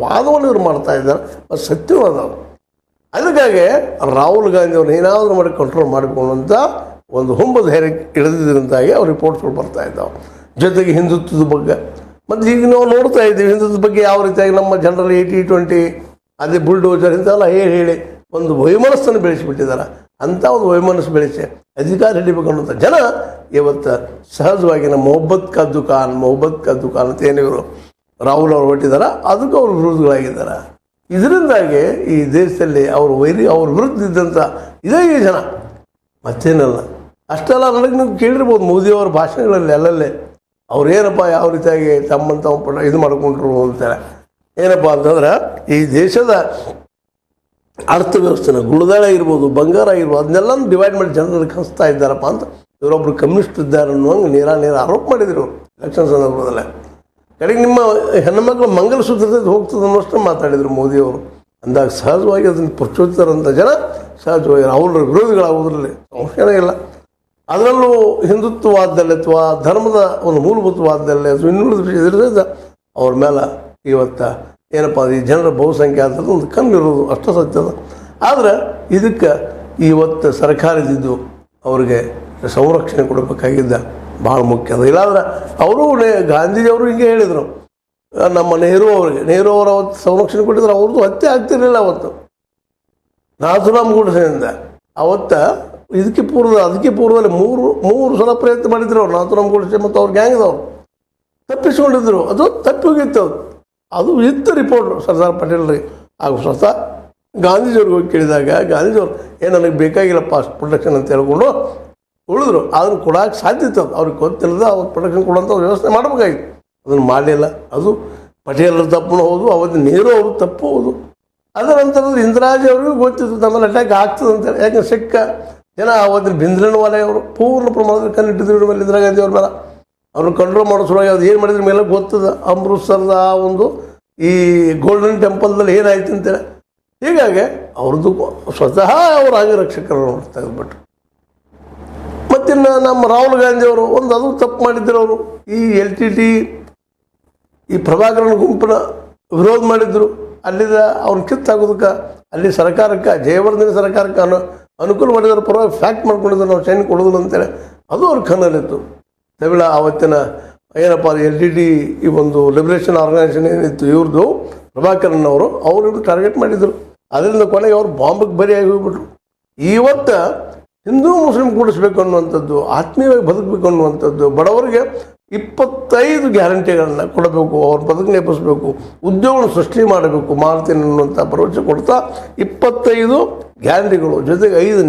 ವಾದವನ್ನು ಇವ್ರು ಮಾಡ್ತಾ ಇದ್ದಾರೆ. ಅದು ಸತ್ಯವಾದ. ಅದಕ್ಕಾಗಿ ರಾಹುಲ್ ಗಾಂಧಿ ಅವ್ರನ್ನ ಏನಾದರೂ ಮಾಡಿ ಕಂಟ್ರೋಲ್ ಮಾಡಿಕೊಳ್ಳುವಂಥ ಒಂದು ಹುಂಬ ಧೈರ್ಯ ಇಳಿದಿದ್ದರಿಂದಾಗಿ ಅವ್ರ ರಿಪೋರ್ಟ್ಸ್ಗಳು ಬರ್ತಾ ಇದ್ದಾವೆ. ಜೊತೆಗೆ ಹಿಂದುತ್ವದ ಬಗ್ಗೆ ಮತ್ತು ಈಗ ನಾವು ನೋಡ್ತಾ ಇದ್ದೀವಿ ಹಿಂದುತ್ವದ ಬಗ್ಗೆ ಯಾವ ರೀತಿಯಾಗಿ ನಮ್ಮ ಜನರಲ್ಲಿ 80-20 ಅದೇ ಬುಲ್ಡೋಜರ್ ಇಂಥವೆಲ್ಲ ಹೇಳಿ ಒಂದು ವೈಮನಸ್ಸನ್ನು ಬೆಳೆಸಿಬಿಟ್ಟಿದ್ದಾರೆ. ಅಂಥ ಒಂದು ವೈಮನಸ್ಸು ಬೆಳೆಸಿ ಅಧಿಕಾರ ಹಿಡಿಬೇಕು ಅನ್ನೋಂಥ ಜನ ಇವತ್ತು ಸಹಜವಾಗಿ ನಮ್ಮ ಮೊಹಬ್ಬತ್ ಕಾ ದುಕಾನ್ ಅಂತ ಏನಿವರು ರಾಹುಲ್ ಅವರು ಹೊಟ್ಟಿದ್ದಾರೆ, ಅದಕ್ಕೆ ಅವರು ವಿರೋಧಿಗಳಾಗಿದ್ದಾರೆ. ಇದರಿಂದಾಗಿ ಈ ದೇಶದಲ್ಲಿ ಅವ್ರ ವಿರುದ್ಧ ಇದ್ದಂಥ ಇದೇ ಈ ಜನ ಮತ್ತೇನಲ್ಲ. ಅಷ್ಟೆಲ್ಲ ನನಗೆ ನೀವು ಕೇಳಿರ್ಬೋದು ಮೋದಿಯವರ ಭಾಷಣಗಳಲ್ಲಿ ಅಲ್ಲಲ್ಲೇ ಅವ್ರು ಏನಪ್ಪ ಯಾವ ರೀತಿಯಾಗಿ ತಮ್ಮಂತ ಇದು ಮಾಡ್ಕೊಂಡ್ರು ಅಂತಾರೆ. ಏನಪ್ಪ ಅಂತಂದ್ರೆ ಈ ದೇಶದ ಅರ್ಥವ್ಯವಸ್ಥೆನ ಗುಳದಾಳ ಇರ್ಬೋದು, ಬಂಗಾರ ಆಗಿರ್ಬೋದು, ಅದನ್ನೆಲ್ಲ ಡಿವೈಡ್ ಮಾಡಿ ಜನರಿಗೆ ಕಲಿಸ್ತಾ ಇದ್ದಾರಪ್ಪ ಅಂತ ಇವರೊಬ್ಬರು ಕಮ್ಯುನಿಸ್ಟ್ ಇದ್ದಾರೆ ಅನ್ನೋಂಗೆ ನೇರ ಆರೋಪ ಮಾಡಿದರು ಎಲೆಕ್ಷನ್ ಸಂದರ್ಭದಲ್ಲೇ. ಕಡೆಗೆ ನಿಮ್ಮ ಹೆಣ್ಣುಮಕ್ಕಳು ಮಂಗಲಸೂತ್ರದ ಹೋಗ್ತದೆ ಅನ್ನೋಷ್ಟು ಮಾತಾಡಿದರು ಮೋದಿಯವರು. ಅಂದಾಗ ಸಹಜವಾಗಿ ಅದನ್ನು ಪ್ರಚೋದಿತಾರಂಥ ಜನ ಸಹಜವಾಗಿ ಅವರ ವಿರೋಧಿಗಳಾಗೋದ್ರಲ್ಲಿ ಸಂಶಯನೇ ಇಲ್ಲ. ಅದರಲ್ಲೂ ಹಿಂದುತ್ವವಾದದಲ್ಲಿ ಅಥವಾ ಧರ್ಮದ ಒಂದು ಮೂಲಭೂತವಾದದಲ್ಲಿ ಅಥವಾ ಇನ್ನುಳಿದ ಅವ್ರ ಮೇಲೆ ಇವತ್ತು ಏನಪ್ಪ ಈ ಜನರ ಬಹುಸಂಖ್ಯಾತದ ಒಂದು ಕಣ್ಣಿರೋದು ಅಷ್ಟು ಸತ್ಯದ. ಆದರೆ ಇದಕ್ಕೆ ಇವತ್ತು ಸರ್ಕಾರದಿದ್ದು ಅವ್ರಿಗೆ ಸಂರಕ್ಷಣೆ ಕೊಡಬೇಕಾಗಿದ್ದ ಭಾಳ ಮುಖ್ಯ ಅದ. ಇಲ್ಲಾಂದ್ರೆ ಅವರು ಗಾಂಧೀಜಿಯವರು ಹಿಂಗೆ ಹೇಳಿದರು ನಮ್ಮ ನೆಹರು ಅವರು ಅವತ್ತು ಸಂರಕ್ಷಣೆ ಕೊಟ್ಟಿದ್ರು. ಅವ್ರದ್ದು ಹತ್ಯೆ ಆಗ್ತಿರಲಿಲ್ಲ ಅವತ್ತು ನಾಥುರಾಮ್ ಗೋಡ್ಸೆಯಿಂದ. ಅವತ್ತು ಅದಕ್ಕೆ ಪೂರ್ವದಲ್ಲಿ ಮೂರು ಸಲ ಪ್ರಯತ್ನ ಮಾಡಿದ್ರು ಅವ್ರು ನಾಥುರಾಮ್ ಗೋಡ್ಸೆ ಮತ್ತು ಅವ್ರ ಗ್ಯಾಂಗ್ದವ್ರು ತಪ್ಪಿಸ್ಕೊಂಡಿದ್ರು. ಅದು ತಪ್ಪಿ ಹೋಗಿತ್ತು. ಅದು ಇತ್ತು ರಿಪೋರ್ಟ್ ಸರ್ದಾರ್ ಪಟೇಲ್ರಿಗೆ. ಹಾಗೂ ಸ್ವತಃ ಗಾಂಧೀಜಿಯವ್ರಿಗೆ ಹೋಗಿ ಕೇಳಿದಾಗ ಗಾಂಧೀಜಿಯವ್ರು ನನಗೆ ಬೇಕಾಗಿಲ್ಲಪ್ಪ ಅಷ್ಟು ಪ್ರೊಟೆಕ್ಷನ್ ಅಂತ ಹೇಳ್ಕೊಂಡು ಉಳಿದ್ರು. ಅದನ್ನು ಕೊಡೋಕೆ ಸಾಧ್ಯ ಇತ್ತು. ಅವ್ರಿಗೆ ಗೊತ್ತಿಲ್ಲದ ಅವ್ರು ಪ್ರೊಟೆಕ್ಷನ್ ಕೊಡೋಂಥ ವ್ಯವಸ್ಥೆ ಮಾಡಬೇಕಾಗಿತ್ತು. ಅದನ್ನು ಮಾಡಲಿಲ್ಲ. ಅದು ಪಟೇಲರ ತಪ್ಪು ಹೌದು, ಅವತ್ತು ನೆಹರು ಅವರು ತಪ್ಪು ಹೌದು. ಅದರ ನಂತರದ ಇಂದಿರಾಜಿ ಅವ್ರಿಗೂ ಗೊತ್ತಿತ್ತು ನಮ್ಮಲ್ಲಿ ಅಟ್ಯಾಕ್ ಆಗ್ತದೆ ಅಂತೇಳಿ. ಯಾಕೆ ಸಿಕ್ಕ ಜನ ಅವತ್ತಿನ ಭಿಂದ್ರನವಾಲೆ ಅವರು ಪೂರ್ಣ ಪ್ರಮಾಣದಲ್ಲಿ ಕಣ್ಣಿಟ್ಟಿದ್ರು ಮೇಲೆ ಇಂದಿರಾ ಗಾಂಧಿ ಅವ್ರ ಮೇಲೆ. ಅವ್ರನ್ನ ಕಂಟ್ರೋಲ್ ಮಾಡೋ ಸಲುವಾಗಿ ಅದು ಏನು ಮಾಡಿದ್ರ ಮೇಲೆ ಗೊತ್ತದ. ಅಮೃತ್ಸರದ ಆ ಒಂದು ಈ ಗೋಲ್ಡನ್ ಟೆಂಪಲ್ದಲ್ಲಿ ಏನಾಯ್ತು ಅಂತೇಳಿ. ಹೀಗಾಗಿ ಅವ್ರದ್ದು ಸ್ವತಃ ಅವ್ರ ಅಂಗರಕ್ಷಕರು ತೆಗೆದುಬಿಟ್ರು. ಮತ್ತಿನ್ನು ನಮ್ಮ ರಾಹುಲ್ ಗಾಂಧಿಯವರು ಅದು ತಪ್ಪು ಮಾಡಿದ್ರು. ಅವರು ಈ LTT ಈ ಪ್ರಭಾಕರನ ಗುಂಪಿನ ವಿರೋಧ ಮಾಡಿದ್ರು. ಅಲ್ಲಿದ ಅವ್ರನ್ನ ಕಿತ್ತಾಗೋದಕ್ಕೆ ಅಲ್ಲಿ ಸರ್ಕಾರಕ್ಕೆ ಜಯವರ್ಧನ ಸರ್ಕಾರಕ್ಕೆ ಅನುಕೂಲ ಮಾಡಿದ್ರು. ಪರವಾಗಿ ಫ್ಯಾಕ್ಟ್ ಮಾಡ್ಕೊಂಡಿದ್ರು ನಾವು ಸೈನ್ ಕೊಡೋದಿಲ್ಲ ಅಂತೇಳಿ. ಅದು ಅವ್ರ ಕಣ್ಣಲ್ಲಿತ್ತು. ತಮಿಳ ಆವತ್ತಿನ ಏನಪ್ಪ LTT ಈ ಒಂದು ಲಿಬರೇಷನ್ ಆರ್ಗನೈಸೇಷನ್ ಏನಿತ್ತು ಇವ್ರದ್ದು ಪ್ರಭಾಕರನ್ ಅವರು ಟಾರ್ಗೆಟ್ ಮಾಡಿದರು. ಅದರಿಂದ ಕೊನೆಗೆ ಅವ್ರು ಬಾಂಬಿಗೆ ಬರಿಯಾಗಿ ಹೋಗ್ಬಿಟ್ರು. ಇವತ್ತು ಹಿಂದೂ ಮುಸ್ಲಿಂ ಕೂಡಿಸ್ಬೇಕು ಅನ್ನುವಂಥದ್ದು, ಆತ್ಮೀಯವಾಗಿ ಬದುಕಬೇಕು ಅನ್ನುವಂಥದ್ದು, ಬಡವರಿಗೆ 25 ಗ್ಯಾರಂಟಿಗಳನ್ನು ಕೊಡಬೇಕು, ಅವ್ರ ಬದುಕು ನೆಪಿಸಬೇಕು, ಉದ್ಯೋಗ ಸೃಷ್ಟಿ ಮಾಡಬೇಕು, ಮಾಡ್ತೀನಿ ಅನ್ನುವಂಥ ಭರವಸೆ ಕೊಡ್ತಾ 25 ಗ್ಯಾರಂಟಿಗಳು ಜೊತೆಗೆ 5